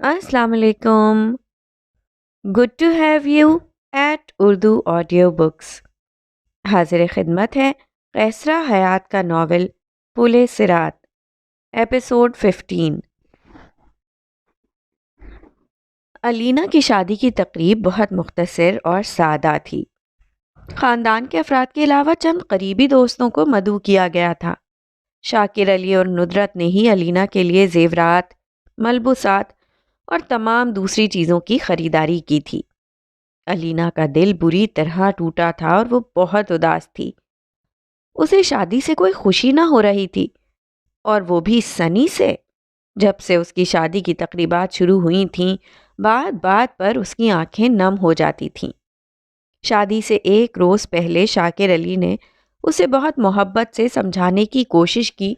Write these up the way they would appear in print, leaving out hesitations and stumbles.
السلام علیکم. Good to have you at Urdu audio books. حاضر خدمت ہے قیصرہ حیات کا ناول پل صراط، ایپیسوڈ 15. علینا کی شادی کی تقریب بہت مختصر اور سادہ تھی. خاندان کے افراد کے علاوہ چند قریبی دوستوں کو مدعو کیا گیا تھا. شاکر علی اور ندرت نے ہی علینا کے لیے زیورات، ملبوسات اور تمام دوسری چیزوں کی خریداری کی تھی. علینا کا دل بری طرح ٹوٹا تھا اور وہ بہت اداس تھی. اسے شادی سے کوئی خوشی نہ ہو رہی تھی، اور وہ بھی سنی سے. جب سے اس کی شادی کی تقریبات شروع ہوئی تھیں، بات بات پر اس کی آنکھیں نم ہو جاتی تھیں. شادی سے ایک روز پہلے شاکر علی نے اسے بہت محبت سے سمجھانے کی کوشش کی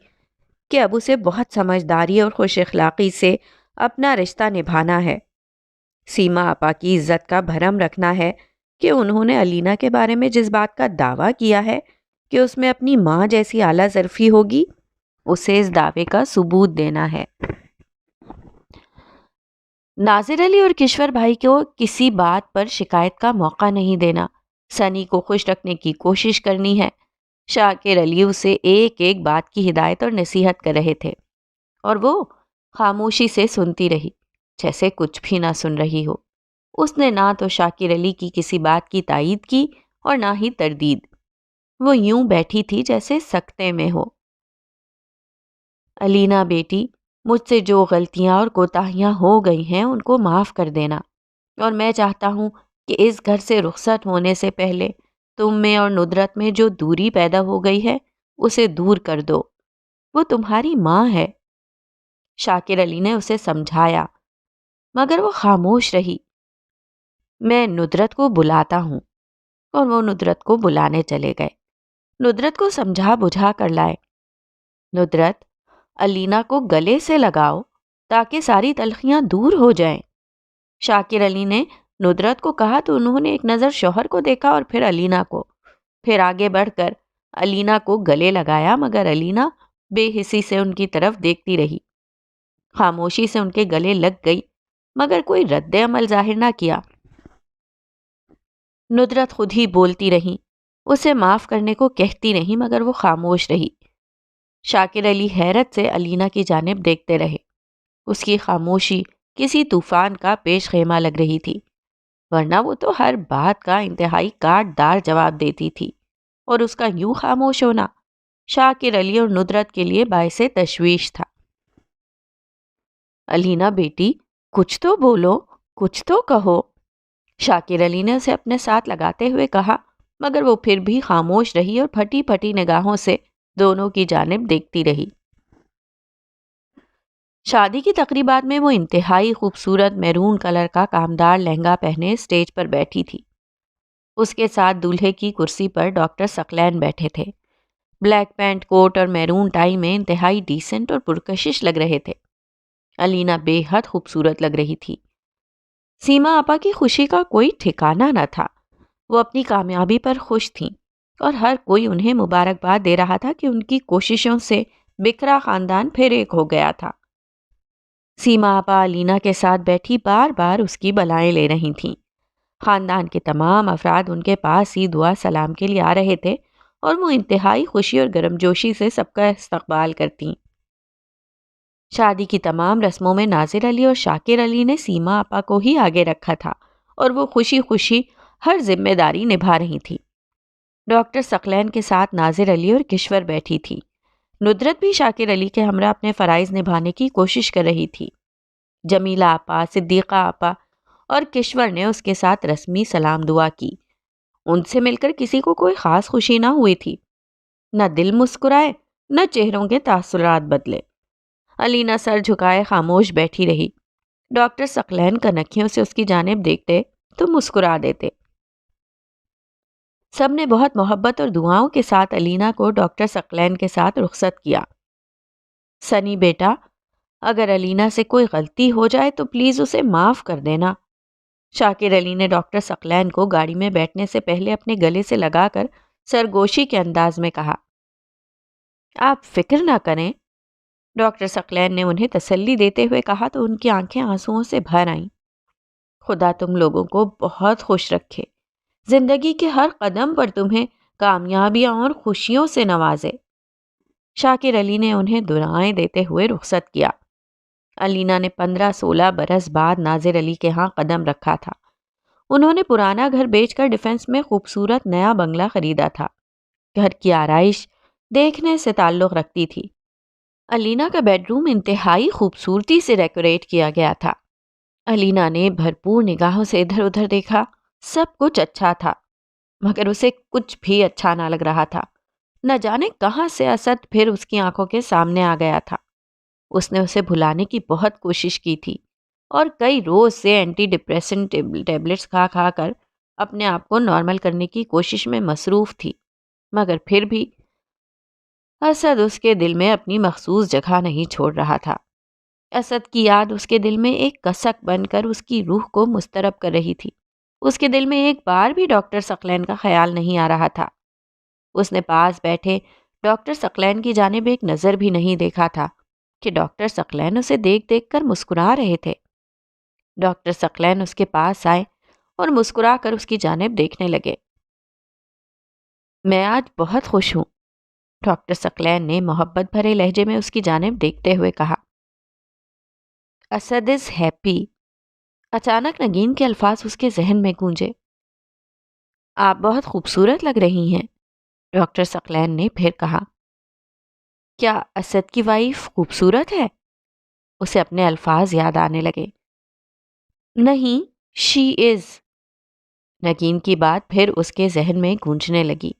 کہ اب اسے بہت سمجھداری اور خوش اخلاقی سے اپنا رشتہ نبھانا ہے. سیما آپا کی عزت کا بھرم رکھنا ہے کہ انہوں نے علینا کے بارے میں جس بات کا دعویٰ کیا ہے کہ اس میں اپنی ماں جیسی اعلیٰ ظرفی ہوگی، اسے اس دعوے کا ثبوت دینا ہے. ناظر علی اور کشور بھائی کو کسی بات پر شکایت کا موقع نہیں دینا، سنی کو خوش رکھنے کی کوشش کرنی ہے. شاکر علی اسے ایک ایک بات کی ہدایت اور نصیحت کر رہے تھے، اور وہ خاموشی سے سنتی رہی، جیسے کچھ بھی نہ سن رہی ہو. اس نے نہ تو شاکر علی کی کسی بات کی تائید کی اور نہ ہی تردید. وہ یوں بیٹھی تھی جیسے سکتے میں ہو. علینا بیٹی، مجھ سے جو غلطیاں اور کوتاہیاں ہو گئی ہیں ان کو معاف کر دینا، اور میں چاہتا ہوں کہ اس گھر سے رخصت ہونے سے پہلے تم میں اور ندرت میں جو دوری پیدا ہو گئی ہے اسے دور کر دو. وہ تمہاری ماں ہے. شاکر علی نے اسے سمجھایا، مگر وہ خاموش رہی. میں ندرت کو بلاتا ہوں. اور وہ ندرت کو بلانے چلے گئے. ندرت کو سمجھا بجھا کر لائے. ندرت، علینا کو گلے سے لگاؤ تاکہ ساری تلخیاں دور ہو جائیں. شاکر علی نے ندرت کو کہا تو انہوں نے ایک نظر شوہر کو دیکھا اور پھر علینا کو، پھر آگے بڑھ کر علینا کو گلے لگایا، مگر علینا بے حسی سے ان کی طرف دیکھتی رہی. خاموشی سے ان کے گلے لگ گئی، مگر کوئی رد عمل ظاہر نہ کیا. ندرت خود ہی بولتی رہی، اسے معاف کرنے کو کہتی نہیں، مگر وہ خاموش رہی. شاکر علی حیرت سے علینا کی جانب دیکھتے رہے. اس کی خاموشی کسی طوفان کا پیش خیمہ لگ رہی تھی، ورنہ وہ تو ہر بات کا انتہائی کاٹ دار جواب دیتی تھی، اور اس کا یوں خاموش ہونا شاکر علی اور ندرت کے لیے باعث تشویش تھا. علینا بیٹی، کچھ تو بولو، کچھ تو کہو. شاکر علی نے اسے اپنے ساتھ لگاتے ہوئے کہا، مگر وہ پھر بھی خاموش رہی اور پھٹی پھٹی نگاہوں سے دونوں کی جانب دیکھتی رہی. شادی کی تقریبات میں وہ انتہائی خوبصورت میرون کلر کا کامدار لہنگا پہنے اسٹیج پر بیٹھی تھی. اس کے ساتھ دولہے کی کرسی پر ڈاکٹر ثقلین بیٹھے تھے. بلیک پینٹ کوٹ اور میرون ٹائی میں انتہائی ڈیسنٹ اور پرکشش لگ رہے تھے. علینا بے حد خوبصورت لگ رہی تھی. سیما آپا کی خوشی کا کوئی ٹھکانہ نہ تھا. وہ اپنی کامیابی پر خوش تھیں، اور ہر کوئی انہیں مبارکباد دے رہا تھا کہ ان کی کوششوں سے بکھرا خاندان پھر ایک ہو گیا تھا. سیما آپا علینا کے ساتھ بیٹھی بار بار اس کی بلائیں لے رہی تھیں. خاندان کے تمام افراد ان کے پاس ہی دعا سلام کے لیے آ رہے تھے، اور وہ انتہائی خوشی اور گرمجوشی سے سب کا استقبال کرتیں. شادی کی تمام رسموں میں ناظر علی اور شاکر علی نے سیما آپا کو ہی آگے رکھا تھا، اور وہ خوشی خوشی ہر ذمہ داری نبھا رہی تھی. ڈاکٹر ثقلین کے ساتھ ناظر علی اور کشور بیٹھی تھی. ندرت بھی شاکر علی کے ہمراہ اپنے فرائض نبھانے کی کوشش کر رہی تھی. جمیلہ آپا، صدیقہ آپا اور کشور نے اس کے ساتھ رسمی سلام دعا کی. ان سے مل کر کسی کو کوئی خاص خوشی نہ ہوئی تھی. نہ دل مسکرائے، نہ چہروں کے تاثرات بدلے. علینا سر جھکائے خاموش بیٹھی رہی. ڈاکٹر ثقلین کنکھیوں سے اس کی جانب دیکھتے تو مسکرا دیتے. سب نے بہت محبت اور دعاؤں کے ساتھ علینا کو ڈاکٹر ثقلین کے ساتھ رخصت کیا. سنی بیٹا، اگر علینا سے کوئی غلطی ہو جائے تو پلیز اسے معاف کر دینا. شاکر علی نے ڈاکٹر ثقلین کو گاڑی میں بیٹھنے سے پہلے اپنے گلے سے لگا کر سرگوشی کے انداز میں کہا. آپ فکر نہ کریں، ڈاکٹر ثقلین نے انہیں تسلی دیتے ہوئے کہا تو ان کی آنکھیں آنسوؤں سے بھر آئیں۔ خدا تم لوگوں کو بہت خوش رکھے، زندگی کے ہر قدم پر تمہیں کامیابیاں اور خوشیوں سے نوازے۔ شاکر علی نے انہیں دعائیں دیتے ہوئے رخصت کیا۔ علینا نے 15-16 برس بعد ناظر علی کے ہاں قدم رکھا تھا۔ انہوں نے پرانا گھر بیچ کر ڈیفنس میں خوبصورت نیا بنگلہ خریدا تھا۔ گھر کی آرائش دیکھنے سے تعلق رکھتی تھی۔ علینا کا بیڈ روم انتہائی خوبصورتی سے ڈیکوریٹ کیا گیا تھا۔ علینا نے بھرپور نگاہوں سے ادھر ادھر دیکھا۔ سب کچھ اچھا تھا، مگر اسے کچھ بھی اچھا نہ لگ رہا تھا۔ نہ جانے کہاں سے اسد پھر اس کی آنکھوں کے سامنے آ گیا تھا۔ اس نے اسے بھلانے کی بہت کوشش کی تھی اور کئی روز سے اینٹی ڈپریسنٹ ٹیبلٹس کھا کھا کر اپنے آپ کو نارمل کرنے کی کوشش میں مصروف تھی، مگر پھر بھی اسد اس کے دل میں اپنی مخصوص جگہ نہیں چھوڑ رہا تھا۔ اسد کی یاد اس کے دل میں ایک کسک بن کر اس کی روح کو مضطرب کر رہی تھی۔ اس کے دل میں ایک بار بھی ڈاکٹر ثقلین کا خیال نہیں آ رہا تھا۔ اس نے پاس بیٹھے ڈاکٹر ثقلین کی جانب ایک نظر بھی نہیں دیکھا تھا کہ ڈاکٹر ثقلین اسے دیکھ دیکھ کر مسکرا رہے تھے۔ ڈاکٹر ثقلین اس کے پاس آئے اور مسکرا کر اس کی جانب دیکھنے لگے۔ میں آج بہت خوش ہوں، ڈاکٹر ثقلین نے محبت بھرے لہجے میں اس کی جانب دیکھتے ہوئے کہا۔ Asad is happy. اچانک نگین کے الفاظ اس کے ذہن میں گونجے۔ آپ بہت خوبصورت لگ رہی ہیں، ڈاکٹر ثقلین نے پھر کہا۔ کیا اسد کی وائف خوبصورت ہے؟ اسے اپنے الفاظ یاد آنے لگے۔ نہیں، شی از۔ نگین کی بات پھر اس کے ذہن میں گونجنے لگی۔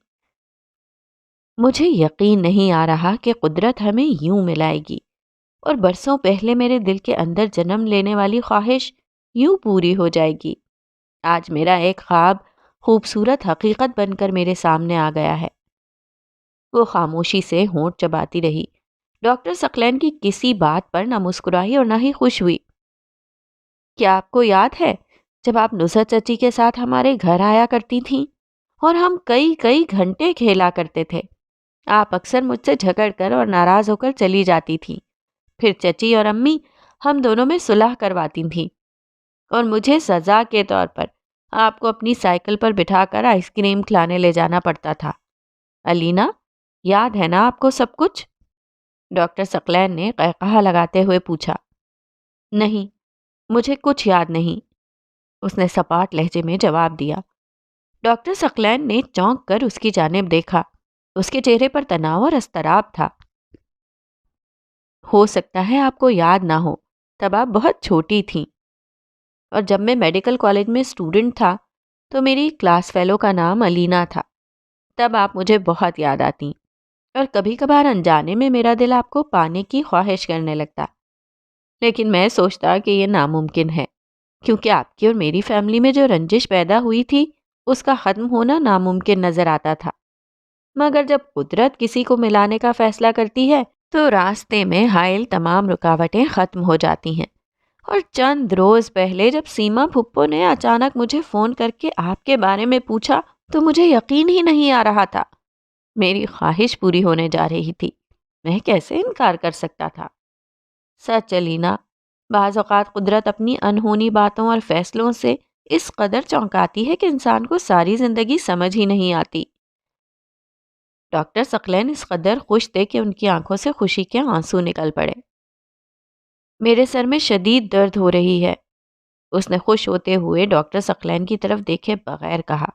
مجھے یقین نہیں آ رہا کہ قدرت ہمیں یوں ملائے گی، اور برسوں پہلے میرے دل کے اندر جنم لینے والی خواہش یوں پوری ہو جائے گی۔ آج میرا ایک خواب خوبصورت حقیقت بن کر میرے سامنے آ گیا ہے۔ وہ خاموشی سے ہونٹ چباتی رہی۔ ڈاکٹر ثقلین کی کسی بات پر نہ مسکرائی اور نہ ہی خوش ہوئی۔ کیا آپ کو یاد ہے جب آپ نصرت چچی کے ساتھ ہمارے گھر آیا کرتی تھیں اور ہم کئی گھنٹے کھیلا کرتے تھے؟ آپ اکثر مجھ سے جھگڑ کر اور ناراض ہو کر چلی جاتی تھیں۔ پھر چچی اور امی ہم دونوں میں صلح کرواتی تھیں اور مجھے سزا کے طور پر آپ کو اپنی سائیکل پر بٹھا کر آئس کریم کھلانے لے جانا پڑتا تھا۔ علینا، یاد ہے نا آپ کو سب کچھ؟ ڈاکٹر ثقلین نے قہقہہ لگاتے ہوئے پوچھا۔ نہیں، مجھے کچھ یاد نہیں، اس نے سپاٹ لہجے میں جواب دیا۔ ڈاکٹر ثقلین نے چونک کر اس کی جانب دیکھا۔ اس کے چہرے پر تناؤ اور اضطراب تھا۔ ہو سکتا ہے آپ کو یاد نہ ہو، تب آپ بہت چھوٹی تھیں، اور جب میں میڈیکل کالج میں اسٹوڈنٹ تھا تو میری کلاس فیلو کا نام علینا تھا۔ تب آپ مجھے بہت یاد آتی اور کبھی کبھار انجانے میں میرا دل آپ کو پانے کی خواہش کرنے لگتا، لیکن میں سوچتا کہ یہ ناممکن ہے، کیونکہ آپ کی اور میری فیملی میں جو رنجش پیدا ہوئی تھی اس کا ختم ہونا ناممکن نظر آتا تھا۔ مگر جب قدرت کسی کو ملانے کا فیصلہ کرتی ہے تو راستے میں حائل تمام رکاوٹیں ختم ہو جاتی ہیں۔ اور چند روز پہلے جب سیما پھپھو نے اچانک مجھے فون کر کے آپ کے بارے میں پوچھا تو مجھے یقین ہی نہیں آ رہا تھا۔ میری خواہش پوری ہونے جا رہی تھی، میں کیسے انکار کر سکتا تھا؟ سچ علینا، بعض اوقات قدرت اپنی انہونی باتوں اور فیصلوں سے اس قدر چونکاتی ہے کہ انسان کو ساری زندگی سمجھ ہی نہیں آتی۔ ڈاکٹر ثقلین اس قدر خوش تھے کہ ان کی آنکھوں سے خوشی کے آنسو نکل پڑے۔ میرے سر میں شدید درد ہو رہی ہے، اس نے خوش ہوتے ہوئے ڈاکٹر ثقلین کی طرف دیکھے بغیر کہا۔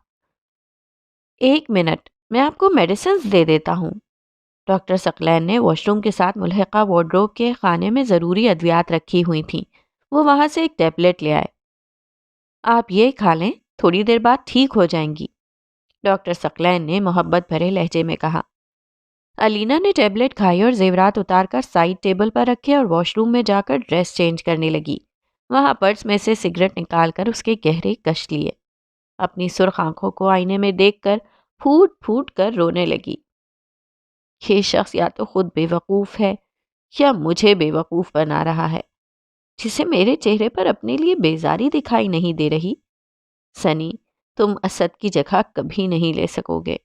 ایک منٹ، میں آپ کو میڈیسنز دے دیتا ہوں۔ ڈاکٹر ثقلین نے واش روم کے ساتھ ملحقہ وارڈروب کے خانے میں ضروری ادویات رکھی ہوئی تھیں۔ وہ وہاں سے ایک ٹیبلٹ لے آئے۔ آپ یہ کھا لیں، تھوڑی دیر بعد ٹھیک ہو جائیں گی، ڈاکٹر ثقلین نے محبت بھرے لہجے میں کہا۔ علینا نے ٹیبلٹ کھائی اور زیورات اتار کر سائڈ ٹیبل پر رکھے اور واش روم میں جا کر ڈریس چینج کرنے لگی۔ وہاں پرس میں سے سگریٹ نکال کر اس کے گہرے کش لیے۔ اپنی سرخ آنکھوں کو آئینے میں دیکھ کر پھوٹ پھوٹ کر رونے لگی۔ یہ شخص یا تو خود بے وقوف ہے یا مجھے بے وقوف بنا رہا ہے، جسے میرے چہرے پر اپنے لیے بیزاری دکھائی نہیں دے رہی۔ سنی، تم اسد کی جگہ کبھی نہیں لے سکو گے۔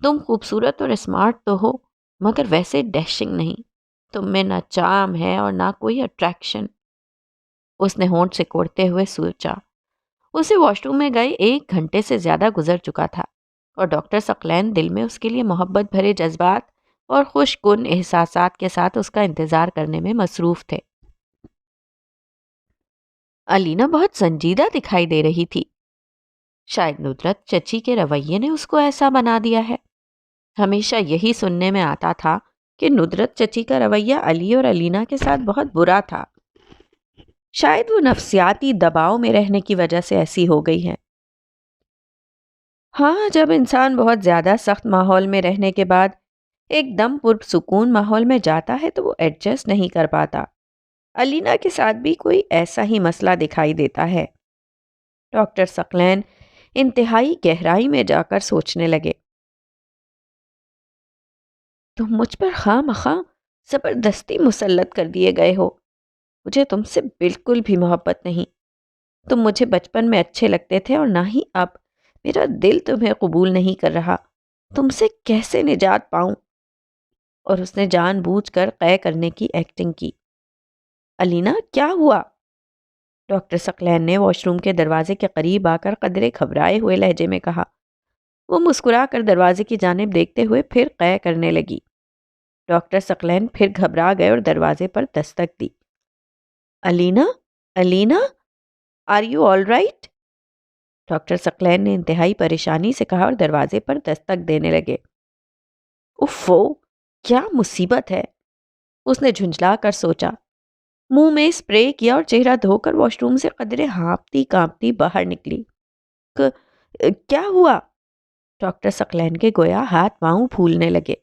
تم خوبصورت اور اسمارٹ تو ہو، مگر ویسے ڈیشنگ نہیں۔ تم میں نہ چارم ہے اور نہ کوئی اٹریکشن، اس نے ہونٹ سے کوڑتے ہوئے سوچا۔ اسے واش روم میں گئے 1 گھنٹے سے زیادہ گزر چکا تھا اور ڈاکٹر ثقلین دل میں اس کے لیے محبت بھرے جذبات اور خوش کن احساسات کے ساتھ اس کا انتظار کرنے میں مصروف تھے۔ الینا بہت سنجیدہ دکھائی دے رہی تھی۔ شاید ندرت چچی کے رویے نے اس کو ایسا بنا دیا ہے۔ ہمیشہ یہی سننے میں آتا تھا کہ ندرت چچی کا رویہ علی اور الینا کے ساتھ بہت برا تھا۔ شاید وہ نفسیاتی دباؤ میں رہنے کی وجہ سے ایسی ہو گئی ہے۔ ہاں، جب انسان بہت زیادہ سخت ماحول میں رہنے کے بعد ایک دم پرسکون ماحول میں جاتا ہے تو وہ ایڈجسٹ نہیں کر پاتا۔ الینا کے ساتھ بھی کوئی ایسا ہی مسئلہ دکھائی دیتا ہے۔ ڈاکٹر ثقلین انتہائی گہرائی میں جا کر سوچنے لگے۔ تم مجھ پر خواہ مخواہ زبردستی مسلط کر دیے گئے ہو۔ مجھے تم سے بالکل بھی محبت نہیں۔ تم مجھے بچپن میں اچھے لگتے تھے اور نہ ہی اب میرا دل تمہیں قبول نہیں کر رہا۔ تم سے کیسے نجات پاؤں؟ اور اس نے جان بوجھ کر قے کرنے کی ایکٹنگ کی۔ الینا، کیا ہوا؟ ڈاکٹر ثقلین نے واش روم کے دروازے کے قریب آ کر قدرے گھبرائے ہوئے لہجے میں کہا۔ وہ مسکرا کر دروازے کی جانب دیکھتے ہوئے پھر قے کرنے لگی۔ ڈاکٹر ثقلین پھر گھبرا گئے اور دروازے پر دستک دی۔ Alina, Alina, are you all right? Doctor Saqlain نے انتہائی پریشانی سے کہا اور دروازے پر دستک دینے لگے۔ اوفو، کیا مصیبت ہے؟ اس نے جھنجھلا کر سوچا۔ منہ میں اسپرے کیا اور چہرہ دھو کر واش روم سے قدرے ہانپتی کانپتی باہر نکلی۔ کیا ہوا؟ ڈاکٹر ثقلین کے گویا ہاتھ پاؤں پھولنے لگے۔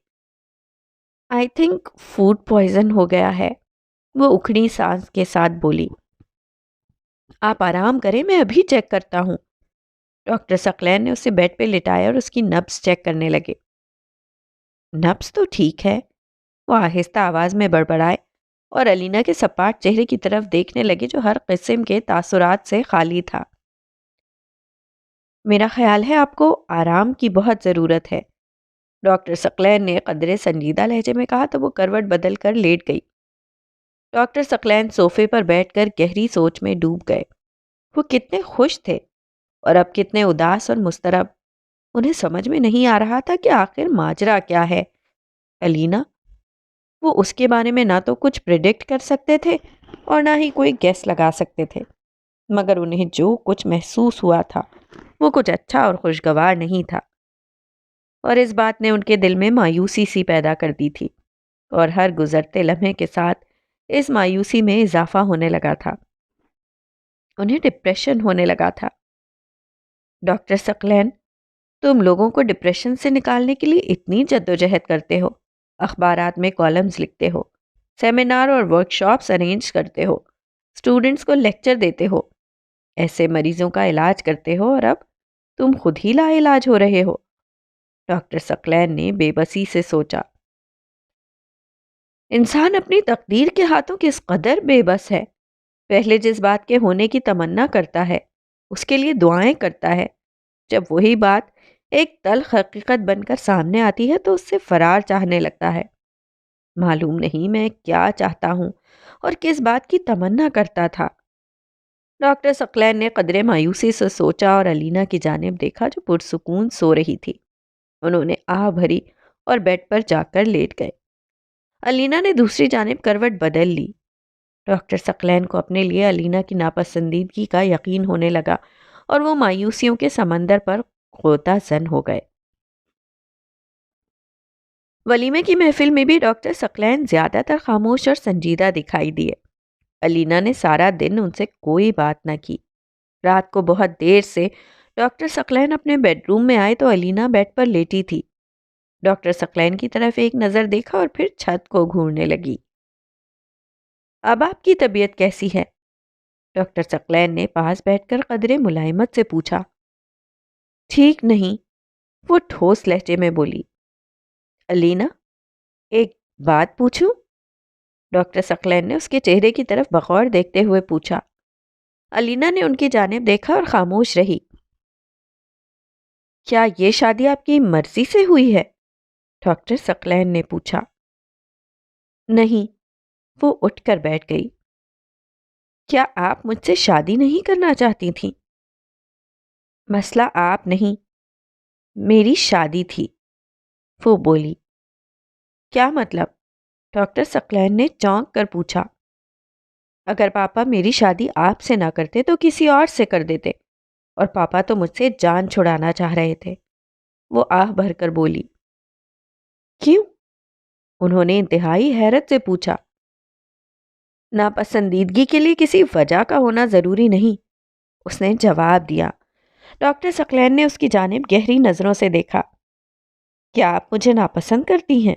آئی تھنک فوڈ پوائزن ہو گیا ہے، وہ اکھڑی سانس کے ساتھ بولی۔ آپ آرام کریں، میں ابھی چیک کرتا ہوں۔ ڈاکٹر ثقلین نے اسے بیڈ پہ لٹایا اور اس کی نبض چیک کرنے لگے۔ نبض تو ٹھیک ہے، وہ آہستہ آواز میں بڑبڑائے اور الینا کے سپاٹ چہرے کی طرف دیکھنے لگے جو ہر قسم کے تاثرات سے خالی تھا۔ میرا خیال ہے آپ کو آرام کی بہت ضرورت ہے، ڈاکٹر ثقلین نے قدرے سنجیدہ لہجے میں کہا تو وہ کروٹ بدل کر لیٹ گئی۔ ڈاکٹر ثقلین صوفے پر بیٹھ کر گہری سوچ میں ڈوب گئے۔ وہ کتنے خوش تھے اور اب کتنے اداس اور مضطرب۔ انہیں سمجھ میں نہیں آ رہا تھا کہ آخر ماجرا کیا ہے۔ الینا، وہ اس کے بارے میں نہ تو کچھ پریڈکٹ کر سکتے تھے اور نہ ہی کوئی گیس لگا سکتے تھے، مگر انہیں جو کچھ محسوس ہوا تھا وہ کچھ اچھا اور خوشگوار نہیں تھا، اور اس بات نے ان کے دل میں مایوسی سی پیدا کر دی تھی، اور ہر گزرتے لمحے کے ساتھ اس مایوسی میں اضافہ ہونے لگا تھا۔ انہیں ڈپریشن ہونے لگا تھا۔ ڈاکٹر ثقلین، تم لوگوں کو ڈپریشن سے نکالنے کے لیے اتنی جدوجہد کرتے ہو، اخبارات میں کالمز لکھتے ہو، سیمینار اور ورک شاپس ارینج کرتے ہو، اسٹوڈنٹس کو لیکچر دیتے ہو، ایسے مریضوں کا علاج کرتے ہو، اور اب تم خود ہی لا علاج ہو رہے ہو۔ ڈاکٹر ثقلین نے بے بسی سے سوچا۔ انسان اپنی تقدیر کے ہاتھوں کس قدر بے بس ہے۔ پہلے جس بات کے ہونے کی تمنا کرتا ہے اس کے لیے دعائیں کرتا ہے، جب وہی بات ایک تلخ حقیقت بن کر سامنے آتی ہے تو اس سے فرار چاہنے لگتا ہے۔ معلوم نہیں میں کیا چاہتا ہوں اور کس بات کی تمنا کرتا تھا۔ ڈاکٹر ثقلین نے قدرے مایوسی سے سوچا اور الینا کی جانب دیکھا جو پرسکون سو رہی تھی۔ انہوں نے آہ بھری اور بیڈ پر جا کر لیٹ گئے۔ الینا نے دوسری جانب کروٹ بدل لی۔ ڈاکٹر ثقلین کو اپنے لیے الینا کی ناپسندیدگی کا یقین ہونے لگا اور وہ مایوسیوں کے سمندر پر غوطہ زن ہو گئے۔ ولیمے کی محفل میں بھی ڈاکٹر ثقلین زیادہ تر خاموش اور سنجیدہ دکھائی دیے۔ الینا نے سارا دن ان سے کوئی بات نہ کی۔ رات کو بہت دیر سے ڈاکٹر ثقلین اپنے بیڈ روم میں آئے تو الینا بیڈ پر لیٹی تھی۔ ڈاکٹر ثقلین کی طرف ایک نظر دیکھا اور پھر چھت کو گھورنے لگی۔ اب آپ کی طبیعت کیسی ہے؟ ڈاکٹر ثقلین نے پاس بیٹھ کر قدرے ملائمت سے پوچھا۔ ٹھیک نہیں، وہ ٹھوس لہجے میں بولی۔ الینا، ایک بات پوچھوں؟ ڈاکٹر ثقلین نے اس کے چہرے کی طرف بغور دیکھتے ہوئے پوچھا۔ الینا نے ان کی جانب دیکھا اور خاموش رہی۔ کیا یہ شادی آپ کی مرضی سے ہوئی ہے؟ ڈاکٹر ثقلین نے پوچھا۔ نہیں، وہ اٹھ کر بیٹھ گئی۔ کیا آپ مجھ سے شادی نہیں کرنا چاہتی تھیں؟ مسئلہ آپ نہیں، میری شادی تھی، وہ بولی۔ کیا مطلب؟ ڈاکٹر ثقلین نے چونک کر پوچھا۔ اگر پاپا میری شادی آپ سے نہ کرتے تو کسی اور سے کر دیتے، اور پاپا تو مجھ سے جان چھڑانا چاہ رہے تھے، وہ آہ بھر کر بولی۔ کیوں؟ انہوں نے انتہائی حیرت سے پوچھا۔ ناپسندیدگی کے لیے کسی وجہ کا ہونا ضروری نہیں، اس نے جواب دیا۔ ڈاکٹر ثقلین نے اس کی جانب گہری نظروں سے دیکھا۔ کیا آپ مجھے ناپسند کرتی ہیں؟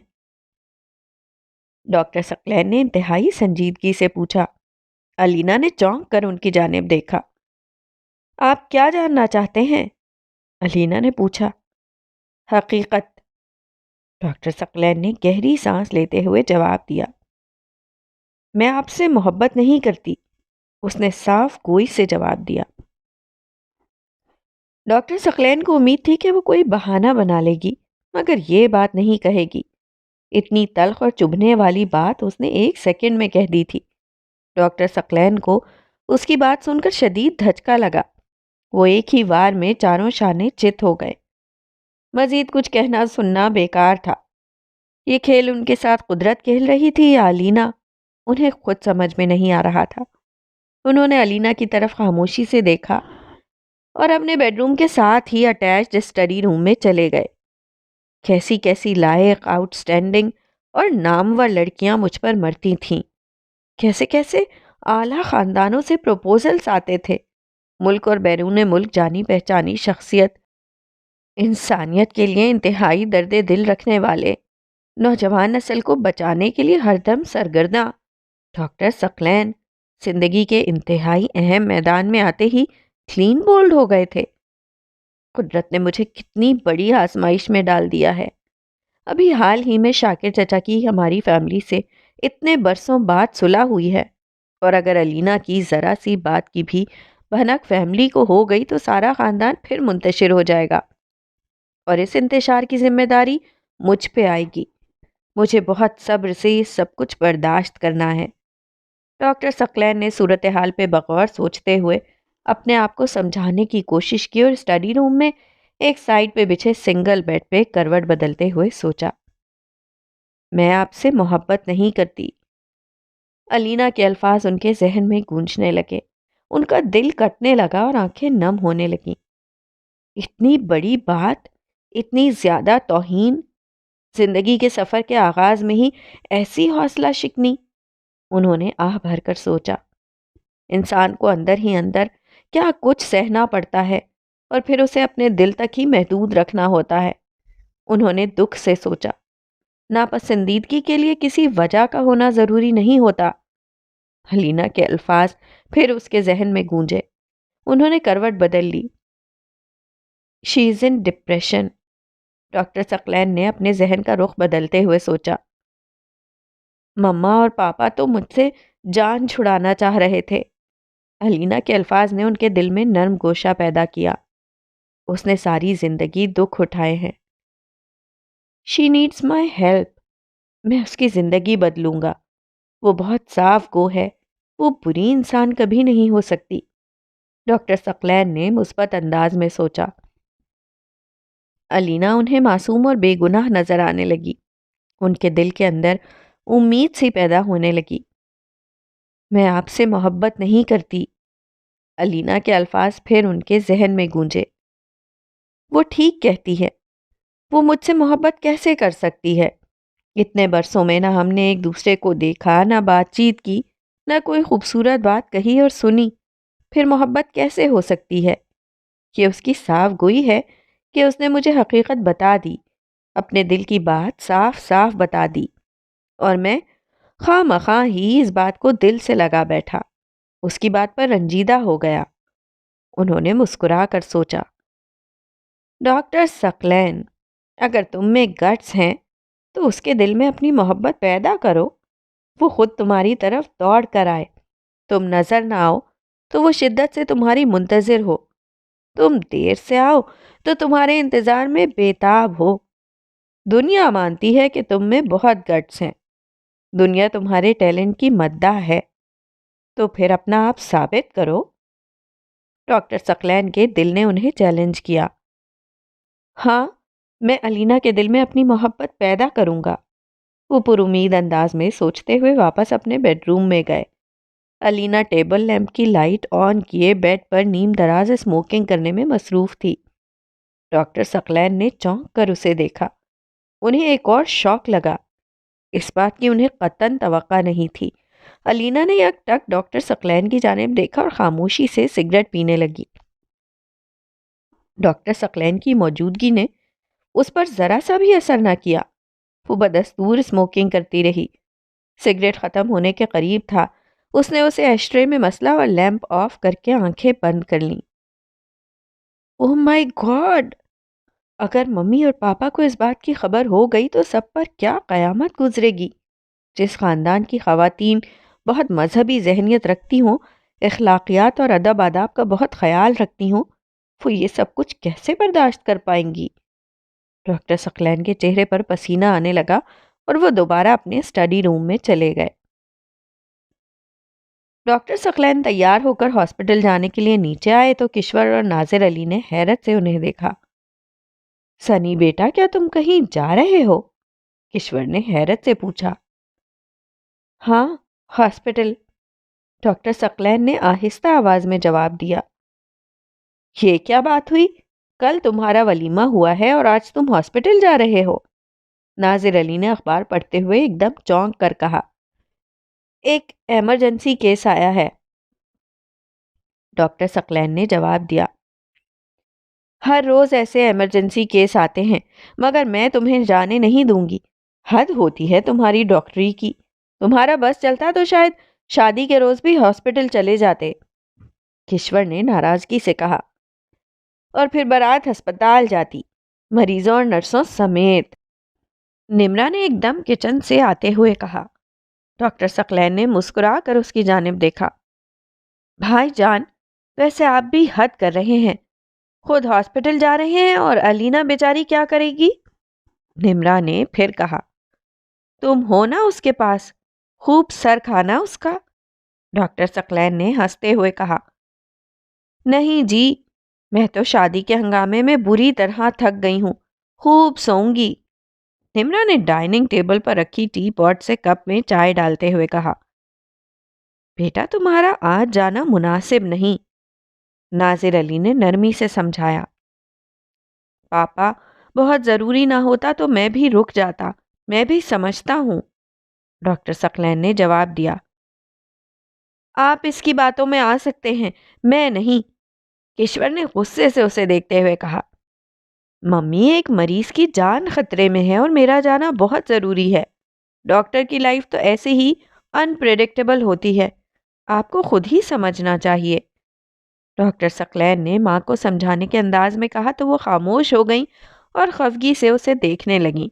ڈاکٹر ثقلین نے انتہائی سنجیدگی سے پوچھا۔ علینا نے چونک کر ان کی جانب دیکھا۔ آپ کیا جاننا چاہتے ہیں؟ علینا نے پوچھا۔ حقیقت، ڈاکٹر ثقلین نے گہری سانس لیتے ہوئے جواب دیا۔ میں آپ سے محبت نہیں کرتی، اس نے صاف گوئی سے جواب دیا۔ ڈاکٹر ثقلین کو امید تھی کہ وہ کوئی بہانہ بنا لے گی، مگر یہ بات نہیں کہے گی۔ اتنی تلخ اور چبھنے والی بات اس نے 1 سیکنڈ میں کہہ دی تھی۔ ڈاکٹر ثقلین کو اس کی بات سن کر شدید دھچکا لگا۔ وہ ایک ہی وار میں چاروں شانے چت ہو گئے۔ مزید کچھ کہنا سننا بیکار تھا۔ یہ کھیل ان کے ساتھ قدرت کھیل رہی تھی یا علینا؟ انہیں خود سمجھ میں نہیں آ رہا تھا۔ انہوں نے علینا کی طرف خاموشی سے دیکھا اور اپنے بیڈ روم کے ساتھ ہی اٹیچڈ اسٹڈی روم میں چلے گئے۔ کیسی کیسی لائق، آؤٹ اسٹینڈنگ اور نامور لڑکیاں مجھ پر مرتی تھیں۔ کیسے کیسے اعلیٰ خاندانوں سے پروپوزلز آتے تھے۔ ملک اور بیرون ملک جانی پہچانی شخصیت، انسانیت کے لیے انتہائی درد دل رکھنے والے، نوجوان نسل کو بچانے کے لیے ہر دم سرگرداں۔ ڈاکٹر ثقلین زندگی کے انتہائی اہم میدان میں آتے ہی کلین بولڈ ہو گئے تھے۔ قدرت نے مجھے کتنی بڑی آزمائش میں ڈال دیا ہے۔ ابھی حال ہی میں شاکر چچا کی ہماری فیملی سے اتنے برسوں بعد صلح ہوئی ہے، اور اگر علینا کی ذرا سی بات کی بھی بھنک فیملی کو ہو گئی تو سارا خاندان پھر منتشر ہو جائے گا، اور اس انتشار کی ذمہ داری مجھ پہ آئے گی۔ مجھے بہت صبر سے یہ سب کچھ برداشت کرنا ہے۔ ڈاکٹر ثقلین نے صورتحال پہ بغور سوچتے ہوئے اپنے آپ کو سمجھانے کی کوشش کی اور اسٹڈی روم میں ایک سائڈ پہ بچھے سنگل بیڈ پہ کروٹ بدلتے ہوئے سوچا۔ میں آپ سے محبت نہیں کرتی۔ علینا کے الفاظ ان کے ذہن میں گونجنے لگے۔ ان کا دل کٹنے لگا اور آنکھیں نم ہونے لگیں۔ اتنی بڑی بات، اتنی زیادہ توہین، زندگی کے سفر کے آغاز میں ہی ایسی حوصلہ شکنی۔ انہوں نے آہ بھر کر سوچا، انسان کو اندر ہی اندر کیا کچھ سہنا پڑتا ہے، اور پھر اسے اپنے دل تک ہی محدود رکھنا ہوتا ہے۔ انہوں نے دکھ سے سوچا، ناپسندیدگی کے لیے کسی وجہ کا ہونا ضروری نہیں ہوتا۔ علینا کے الفاظ پھر اس کے ذہن میں گونجے۔ انہوں نے کروٹ بدل لی۔ شی از ان ڈپریشن، ڈاکٹر ثقلین نے اپنے ذہن کا رخ بدلتے ہوئے سوچا۔ مما اور پاپا تو مجھ سے جان چھڑانا چاہ رہے تھے۔ علینا کے الفاظ نے ان کے دل میں نرم گوشہ پیدا کیا۔ اس نے ساری زندگی دکھ اٹھائے ہیں۔ شی نیڈس مائی ہیلپ، میں اس کی زندگی بدلوں گا۔ وہ بہت صاف گو ہے، وہ بری انسان کبھی نہیں ہو سکتی۔ ڈاکٹر ثقلین نے مثبت انداز میں سوچا۔ علینا انہیں معصوم اور بے گناہ نظر آنے لگی۔ ان کے دل کے اندر امید سی پیدا ہونے لگی۔ میں آپ سے محبت نہیں کرتی۔ علینا کے الفاظ پھر ان کے ذہن میں گونجے۔ وہ ٹھیک کہتی ہے، وہ مجھ سے محبت کیسے کر سکتی ہے؟ اتنے برسوں میں نہ ہم نے ایک دوسرے کو دیکھا، نہ بات چیت کی، نہ کوئی خوبصورت بات کہی اور سنی، پھر محبت کیسے ہو سکتی ہے؟ یہ اس کی صاف گوئی ہے کہ اس نے مجھے حقیقت بتا دی، اپنے دل کی بات صاف صاف بتا دی، اور میں خواہ مخواہ ہی اس بات کو دل سے لگا بیٹھا، اس کی بات پر رنجیدہ ہو گیا۔ انہوں نے مسکرا کر سوچا، ڈاکٹر ثقلین، اگر تم میں گٹس ہیں تو اس کے دل میں اپنی محبت پیدا کرو، وہ خود تمہاری طرف دوڑ کر آئے۔ تم نظر نہ آؤ تو وہ شدت سے تمہاری منتظر ہو، تم دیر سے آؤ تو تمہارے انتظار میں بے تاب ہو۔ دنیا مانتی ہے کہ تم میں بہت گٹس ہیں۔ دنیا تمہارے ٹیلنٹ کی مداح ہے، تو پھر اپنا آپ ثابت کرو۔ ڈاکٹر ثقلین کے دل نے انہیں چیلنج کیا۔ ہاں، میں علینا کے دل میں اپنی محبت پیدا کروں گا، وہ پر امید انداز میں سوچتے ہوئے واپس اپنے بیڈ روم میں گئے۔ علینا ٹیبل لیمپ کی لائٹ آن کیے بیڈ پر نیم دراز اسموکنگ کرنے میں مصروف تھی۔ ڈاکٹر ثقلین نے چونک کر اسے دیکھا۔ انہیں ایک اور شوق لگا، اس بات کی انہیں قطعاً توقع نہیں تھی۔ علینا نے یک ٹک ڈاکٹر ثقلین کی جانب دیکھا اور خاموشی سے سگریٹ پینے لگی۔ ڈاکٹر ثقلین کی موجودگی نے اس پر ذرا سا بھی اثر نہ کیا۔ وہ بدستور اسموکنگ کرتی رہی۔ سگریٹ ختم ہونے کے قریب تھا، اس نے اسے ایشٹرے میں مسلا اور لیمپ آف کر کے آنکھیں بند کر لیں۔ اوہ مائی گاڈ! اگر ممی اور پاپا کو اس بات کی خبر ہو گئی تو سب پر کیا قیامت گزرے گی۔ جس خاندان کی خواتین بہت مذہبی ذہنیت رکھتی ہوں، اخلاقیات اور ادب آداب کا بہت خیال رکھتی ہوں، وہ یہ سب کچھ کیسے برداشت کر پائیں گی؟ ڈاکٹر ثقلین کے چہرے پر پسینہ آنے لگا اور وہ دوبارہ اپنے اسٹڈی روم میں چلے گئے۔ ڈاکٹر ثقلین تیار ہو کر ہاسپٹل جانے کے لیے نیچے آئے تو کشور اور ناظر علی نے حیرت سے انہیں دیکھا۔ سنی بیٹا، کیا تم کہیں جا رہے ہو؟ کشور نے حیرت سے پوچھا۔ ہاں، ہاسپٹل، ڈاکٹر ثقلین نے آہستہ آواز میں جواب دیا۔ یہ کیا بات ہوئی؟ کل تمہارا ولیمہ ہوا ہے اور آج تم ہاسپٹل جا رہے ہو؟ ناظر علی نے اخبار پڑھتے ہوئے ایک دم چونک کر کہا۔ ایک ایمرجنسی کیس آیا ہے، ڈاکٹر ثقلین نے جواب دیا۔ ہر روز ایسے ایمرجنسی کیس آتے ہیں، مگر میں تمہیں جانے نہیں دوں گی۔ حد ہوتی ہے تمہاری ڈاکٹری کی۔ تمہارا بس چلتا تو شاید شادی کے روز بھی ہاسپٹل چلے جاتے، کشور نے ناراضگی سے کہا۔ اور پھر بارات ہسپتال جاتی، مریضوں اور نرسوں سمیت، نمرا نے ایک دم کچن سے آتے ہوئے کہا۔ ڈاکٹر ثقلین نے مسکرا کر اس کی جانب دیکھا۔ بھائی جان، ویسے آپ بھی حد کر رہے ہیں، خود ہاسپٹل جا رہے ہیں اور علینا بیچاری کیا کرے گی؟ نمرا نے پھر کہا۔ تم ہو نا اس کے پاس، خوب سر کھانا اس کا، ڈاکٹر ثقلین نے ہنستے ہوئے کہا۔ نہیں جی، میں تو شادی کے ہنگامے میں بری طرح تھک گئی ہوں، خوب سوؤں گی، نمرا نے ڈائننگ ٹیبل پر رکھی ٹی پاٹ سے کپ میں چائے ڈالتے ہوئے کہا۔ بیٹا، تمہارا آج جانا مناسب نہیں، ناظر علی نے نرمی سے سمجھایا۔ پاپا، بہت ضروری نہ ہوتا تو میں بھی رک جاتا، میں بھی سمجھتا ہوں، ڈاکٹر ثقلین نے جواب دیا۔ آپ اس کی باتوں میں آ سکتے ہیں، میں نہیں، کشور نے غصے سے اسے دیکھتے ہوئے کہا۔ ممی، ایک مریض کی جان خطرے میں ہے اور میرا جانا بہت ضروری ہے۔ ڈاکٹر کی لائف تو ایسے ہی انپریڈکٹیبل ہوتی ہے، آپ کو خود ہی سمجھنا چاہیے، ڈاکٹر ثقلین نے ماں کو سمجھانے کے انداز میں کہا تو وہ خاموش ہو گئیں اور خفگی سے اسے دیکھنے لگیں۔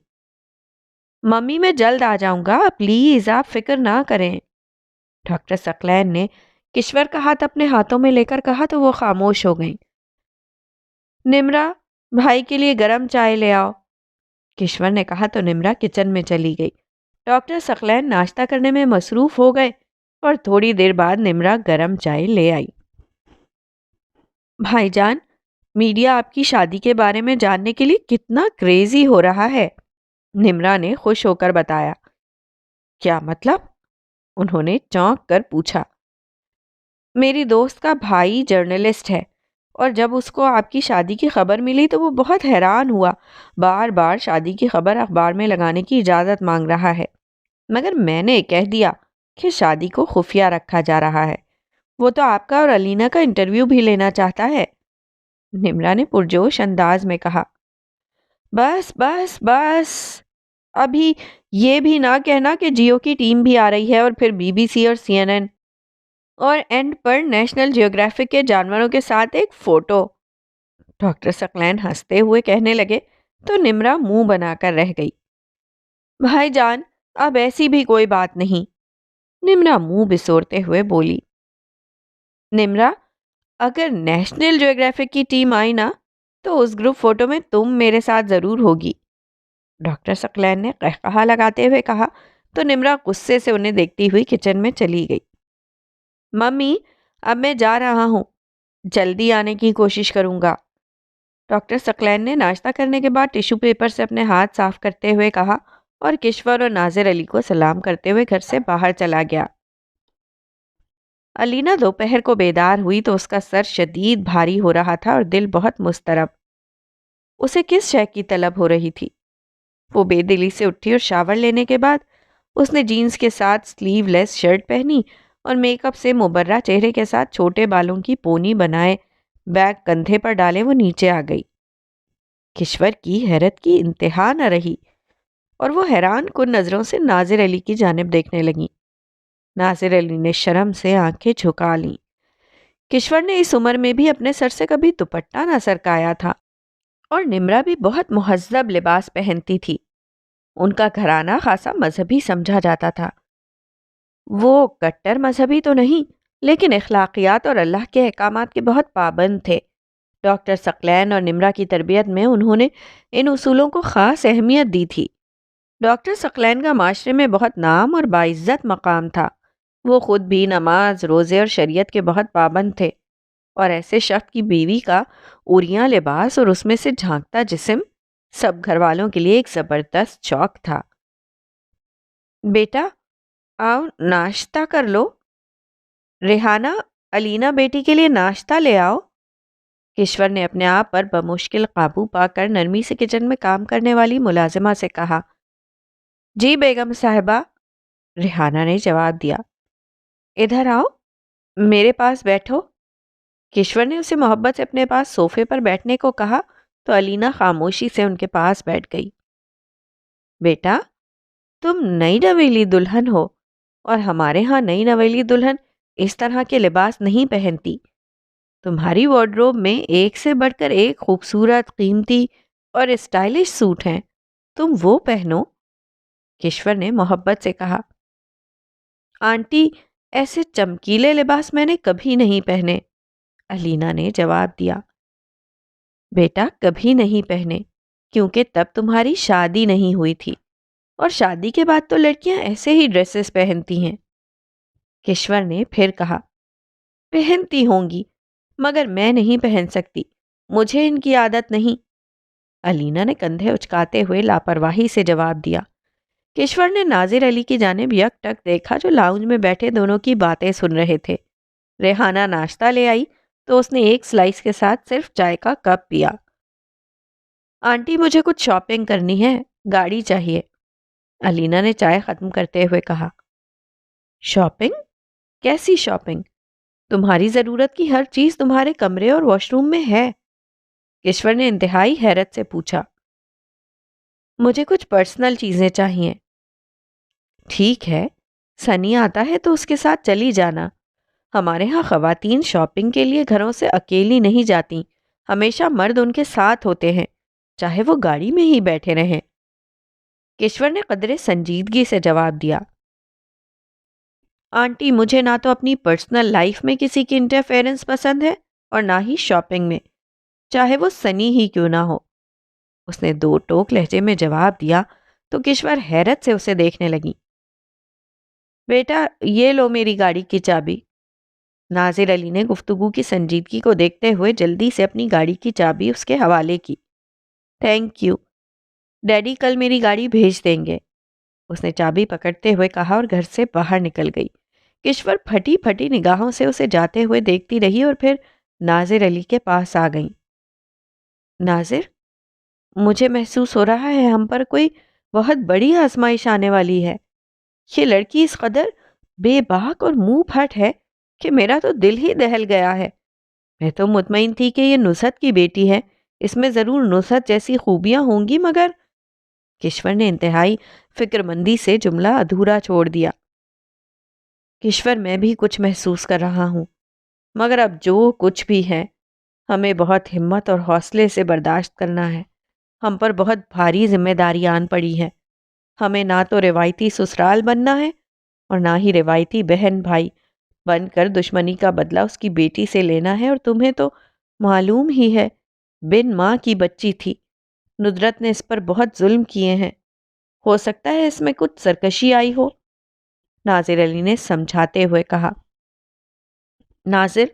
ممی، میں جلد آ جاؤں گا، پلیز آپ فکر نہ کریں، ڈاکٹر ثقلین نے کشور کا ہاتھ اپنے ہاتھوں میں لے کر کہا تو وہ خاموش ہو گئیں۔ نمرا، بھائی کے لیے گرم چائے لے آؤ، کشور نے کہا تو نمرا کچن میں چلی گئی۔ ڈاکٹر ثقلین ناشتہ کرنے میں مصروف ہو گئے اور تھوڑی دیر بعد نمرا گرم چائے لے آئی۔ بھائی جان، میڈیا آپ کی شادی کے بارے میں جاننے کے لیے کتنا کریزی ہو رہا ہے، نمرا نے خوش ہو کر بتایا۔ کیا مطلب؟ انہوں نے چونک کر پوچھا۔ میری دوست کا بھائی جرنلسٹ ہے اور جب اس کو آپ کی شادی کی خبر ملی تو وہ بہت حیران ہوا، بار بار شادی کی خبر اخبار میں لگانے کی اجازت مانگ رہا ہے، مگر میں نے کہہ دیا کہ شادی کو خفیہ رکھا جا رہا ہے۔ وہ تو آپ کا اور علینا کا انٹرویو بھی لینا چاہتا ہے، نمرا نے پرجوش انداز میں کہا۔ بس بس بس، ابھی یہ بھی نہ کہنا کہ جیو کی ٹیم بھی آ رہی ہے اور پھر بی بی سی اور سی این این، اور اینڈ پر نیشنل جیوگرافک کے جانوروں کے ساتھ ایک فوٹو، ڈاکٹر ثقلین ہنستے ہوئے کہنے لگے تو نمرا منہ بنا کر رہ گئی۔ بھائی جان، اب ایسی بھی کوئی بات نہیں، نمرا منہ بسورتے ہوئے بولی۔ نمرا، اگر نیشنل جیوگرافک کی ٹیم آئی نا تو اس گروپ فوٹو میں تم میرے ساتھ ضرور ہوگی، ڈاکٹر ثقلین نے قہقہا لگاتے ہوئے کہا تو نمرا غصے سے انہیں دیکھتی ہوئی کچن میں چلی گئی۔ ممی اب میں جا رہا ہوں، جلدی آنے کی کوشش کروں گا، ڈاکٹر ثقلین نے ناشتہ کرنے کے بعد ٹیشو پیپر سے اپنے ہاتھ صاف کرتے ہوئے کہا اور کشور اور ناظر علی کو سلام کرتے ہوئے گھر سے باہر چلا گیا۔ علینا دوپہر کو بیدار ہوئی تو اس کا سر شدید بھاری ہو رہا تھا اور دل بہت مضطرب۔ اسے کس شے کی طلب ہو رہی تھی؟ وہ بے دلی سے اٹھی اور شاور لینے کے بعد اس نے جینز کے ساتھ سلیو لیس شرٹ پہنی اور میک اپ سے مبرہ چہرے کے ساتھ چھوٹے بالوں کی پونی بنائے بیگ کندھے پر ڈالے وہ نیچے آ گئی۔ کشور کی حیرت کی انتہا نہ رہی اور وہ حیران کن نظروں سے ناظر علی کی جانب دیکھنے لگی۔ ناظر علی نے شرم سے آنکھیں جھکا لیں۔ کشور نے اس عمر میں بھی اپنے سر سے کبھی دوپٹہ نہ سرکایا تھا اور نمرا بھی بہت مہذب لباس پہنتی تھی۔ ان کا گھرانہ خاصا مذہبی سمجھا جاتا تھا۔ وہ کٹر مذہبی تو نہیں لیکن اخلاقیات اور اللہ کے احکامات کے بہت پابند تھے۔ ڈاکٹر ثقلین اور نمرا کی تربیت میں انہوں نے ان اصولوں کو خاص اہمیت دی تھی۔ ڈاکٹر ثقلین کا معاشرے میں بہت نام اور باعزت مقام تھا۔ وہ خود بھی نماز، روزے اور شریعت کے بہت پابند تھے اور ایسے شخص کی بیوی کا اوریاں لباس اور اس میں سے جھانکتا جسم سب گھر والوں کے لیے ایک زبردست شوق تھا۔ بیٹا آؤ ناشتہ کر لو، ریحانہ علینا بیٹی کے لیے ناشتہ لے آؤ۔ کشور نے اپنے آپ پر بمشکل قابو پا کر نرمی سے کچن میں کام کرنے والی ملازمہ سے کہا۔ جی بیگم صاحبہ، ریحانہ نے جواب دیا۔ ادھر آؤ، میرے پاس بیٹھو۔ کشور نے اسے محبت سے اپنے پاس صوفے پر بیٹھنے کو کہا تو علینا خاموشی سے ان کے پاس بیٹھ گئی۔ بیٹا تم نئی نویلی دلہن ہو اور ہمارے ہاں نئی نویلی دلہن اس طرح کے لباس نہیں پہنتی۔ تمہاری وارڈروب میں ایک سے بڑھ کر ایک خوبصورت، قیمتی اور اسٹائلش سوٹ ہیں، تم وہ پہنو۔ کشور نے محبت سے کہا۔ آنٹی ایسے چمکیلے لباس میں نے کبھی نہیں پہنے، علینا نے جواب دیا۔ بیٹا کبھی نہیں پہنے کیونکہ تب تمہاری شادی نہیں ہوئی تھی اور شادی کے بعد تو لڑکیاں ایسے ہی ڈریسز پہنتی ہیں۔ کشور نے پھر کہا۔ پہنتی ہوں گی مگر میں نہیں پہن سکتی، مجھے ان کی عادت نہیں، علینا نے کندھے اچکاتے ہوئے لاپرواہی سے جواب دیا۔ کشور نے ناظر علی کی جانب یک ٹک دیکھا جو لاؤنج میں بیٹھے دونوں کی باتیں سن رہے تھے۔ ریحانہ ناشتہ لے آئی تو اس نے ایک سلائس کے ساتھ صرف چائے کا کپ پیا۔ آنٹی مجھے کچھ شاپنگ کرنی ہے، گاڑی چاہیے، علینا نے چائے ختم کرتے ہوئے کہا۔ شاپنگ؟ کیسی شاپنگ؟ تمہاری ضرورت کی ہر چیز تمہارے کمرے اور واش روم میں ہے، کشور نے انتہائی حیرت سے پوچھا۔ مجھے کچھ پرسنل چیزیں چاہیے۔ ٹھیک ہے، سنی آتا ہے تو اس کے ساتھ چلی جانا۔ ہمارے ہاں خواتین شاپنگ کے لیے گھروں سے اکیلی نہیں جاتیں، ہمیشہ مرد ان کے ساتھ ہوتے ہیں، چاہے وہ گاڑی میں ہی بیٹھے رہیں، کشور نے قدرے سنجیدگی سے جواب دیا۔ آنٹی مجھے نہ تو اپنی پرسنل لائف میں کسی کی انٹرفیئرنس پسند ہے اور نہ ہی شاپنگ میں، چاہے وہ سنی ہی کیوں نہ ہو، اس نے دو ٹوک لہجے میں جواب دیا تو کشور حیرت سے اسے دیکھنے لگی۔ بیٹا یہ لو میری گاڑی کی چابی۔ ناظر علی نے گفتگو کی سنجیدگی کو دیکھتے ہوئے جلدی سے اپنی گاڑی کی چابی اس کے حوالے کی۔ تھینک یو، ڈیڈی کل میری گاڑی بھیج دیں گے، اس نے چابی پکڑتے ہوئے کہا اور گھر سے باہر نکل گئی۔ کشور پھٹی پھٹی نگاہوں سے اسے جاتے ہوئے دیکھتی رہی اور پھر ناظر علی کے پاس آ گئی۔ ناظر، مجھے محسوس ہو رہا ہے ہم پر کوئی بہت بڑی آزمائش آنے والی ہے۔ یہ لڑکی اس قدر بے باک اور منہ پھٹ ہے کہ میرا تو دل ہی دہل گیا ہے۔ میں تو مطمئن تھی کہ یہ نصرت کی بیٹی ہے، اس میں ضرور نصرت جیسی خوبیاں ہوں گی، مگر کشور نے انتہائی فکر مندی سے جملہ ادھورا چھوڑ دیا۔ کشور میں بھی کچھ محسوس کر رہا ہوں، مگر اب جو کچھ بھی ہے ہمیں بہت ہمت اور حوصلے سے برداشت کرنا ہے۔ ہم پر بہت بھاری ذمہ داری آن پڑی ہے۔ ہمیں نہ تو روایتی سسرال بننا ہے اور نہ ہی روایتی بہن بھائی بن کر دشمنی کا بدلہ اس کی بیٹی سے لینا ہے، اور تمہیں تو معلوم ہی ہے بن ماں کی بچی تھی، ندرت نے اس پر بہت ظلم کیے ہیں، ہو سکتا ہے اس میں کچھ سرکشی آئی ہو۔ ناظر علی نے سمجھاتے ہوئے کہا، ناظر،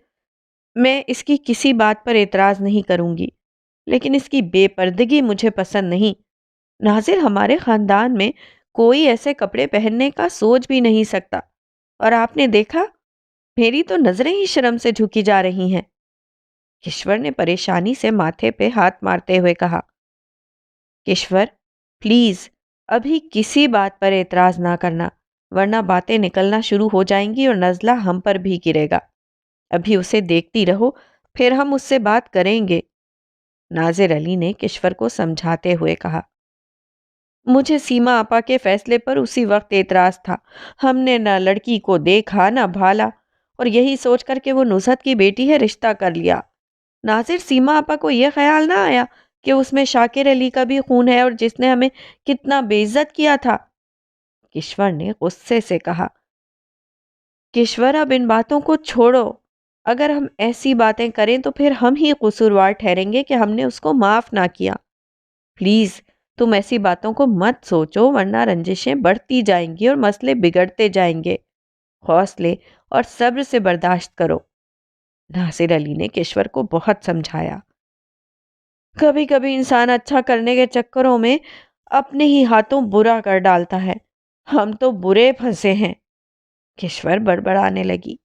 میں اس کی کسی بات پر اعتراض نہیں کروں گی، لیکن اس کی بے پردگی مجھے پسند نہیں۔ ناظر، ہمارے خاندان میں کوئی ایسے کپڑے پہننے کا سوچ بھی نہیں سکتا، اور آپ نے دیکھا میری تو نظریں ہی شرم سے جھکی جا رہی ہیں۔ کشور نے پریشانی سے ماتھے پہ ہاتھ مارتے ہوئے کہا، کشور پلیز ابھی کسی بات پر اعتراض نہ کرنا، ورنہ باتیں نکلنا شروع ہو جائیں گی اور نزلہ ہم پر بھی گرے گا۔ ابھی اسے دیکھتی رہو، پھر ہم اس سے بات کریں گے۔ ناظر علی نے کشور کو سمجھاتے ہوئے کہا، مجھے سیما آپا کے فیصلے پر اسی وقت اعتراض تھا۔ ہم نے نہ لڑکی کو دیکھا نہ بھالا، اور یہی سوچ کر کہ وہ نصرت کی بیٹی ہے رشتہ کر لیا۔ ناظر، سیما آپا کو یہ خیال نہ آیا کہ اس میں شاکر علی کا بھی خون ہے، اور جس نے ہمیں کتنا بے عزت کیا تھا۔ کشور نے غصے سے کہا، کشور اب ان باتوں کو چھوڑو، اگر ہم ایسی باتیں کریں تو پھر ہم ہی قصوروار ٹھہریں گے کہ ہم نے اس کو معاف نہ کیا۔ پلیز تم ایسی باتوں کو مت سوچو، ورنہ رنجشیں بڑھتی جائیں گی اور مسئلے بگڑتے جائیں گے۔ حوصلے اور صبر سے برداشت کرو۔ ناصر علی نے کشور کو بہت سمجھایا، کبھی کبھی انسان اچھا کرنے کے چکروں میں اپنے ہی ہاتھوں برا کر ڈالتا ہے۔ ہم تو برے پھنسے ہیں۔ کشور بڑبڑانے لگی،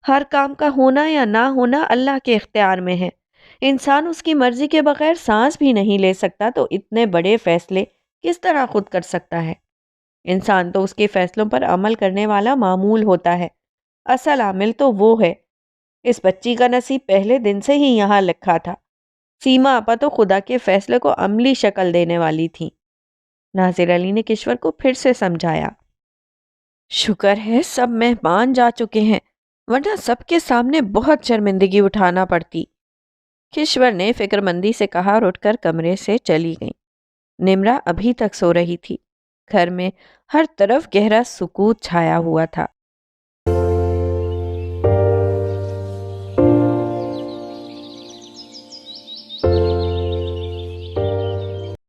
ہر کام کا ہونا یا نہ ہونا اللہ کے اختیار میں ہے۔ انسان اس کی مرضی کے بغیر سانس بھی نہیں لے سکتا، تو اتنے بڑے فیصلے کس طرح خود کر سکتا ہے؟ انسان تو اس کے فیصلوں پر عمل کرنے والا معمول ہوتا ہے، اصل عامل تو وہ ہے۔ اس بچی کا نصیب پہلے دن سے ہی یہاں لکھا تھا۔ سیما آپا تو خدا کے فیصلے کو عملی شکل دینے والی تھی۔ ناظر علی نے کشور کو پھر سے سمجھایا، شکر ہے سب مہمان جا چکے ہیں، ورنہ سب کے سامنے بہت شرمندگی اٹھانا پڑتی۔ کشور نے فکر مندی سے کہا اور اٹھ کر کمرے سے چلی گئی۔ نمرا ابھی تک سو رہی تھی۔ گھر میں ہر طرف گہرا سکوت چھایا ہوا تھا۔